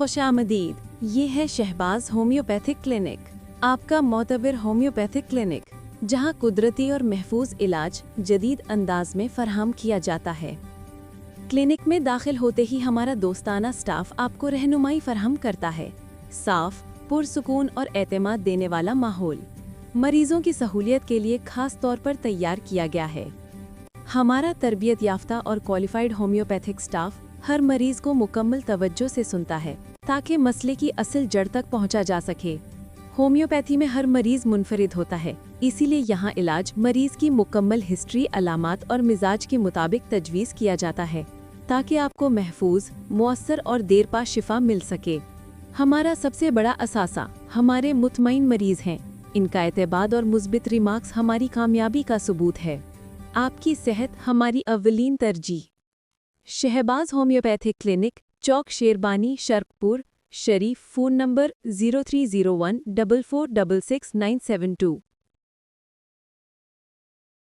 खुशामदीद। ये है Shahbaz homeopathic clinic, आपका मोतबर होम्योपैथिक क्लिनिक, जहां कुदरती और महफूज इलाज जदीद अंदाज में फराहम किया जाता है। क्लिनिक में दाखिल होते ही हमारा दोस्ताना स्टाफ आपको रहनुमाई फराहम करता है। साफ, पुरसुकून और एतमाद देने वाला माहौल मरीजों की सहूलियत के लिए खास तौर पर तैयार किया गया है। हमारा तरबियत याफ्ता और क्वालिफाइड होम्योपैथिक स्टाफ हर मरीज को मुकम्मल तवज्जो से सुनता है ताकि मसले की असल जड़ तक पहुंचा जा सके। होम्योपैथी में हर मरीज मुनफरिद होता है, इसीलिए यहाँ इलाज मरीज की मुकम्मल हिस्ट्री, अलामात और मिजाज के मुताबिक तजवीज़ किया जाता है ताकि आपको महफूज, मुअस्सर और देर पा शिफा मिल सके। हमारा सबसे बड़ा असासा हमारे मुतमईन मरीज हैं। इनका एतबाद और मुस्बित रिमार्क्स हमारी कामयाबी का सबूत है। आपकी सेहत हमारी अव्वलीन तरजीह। शहबाज होम्योपैथिक क्लिनिक, चौक शेरबानी, शर्कपुर, शरीफ। Phone number 0301 4466 972।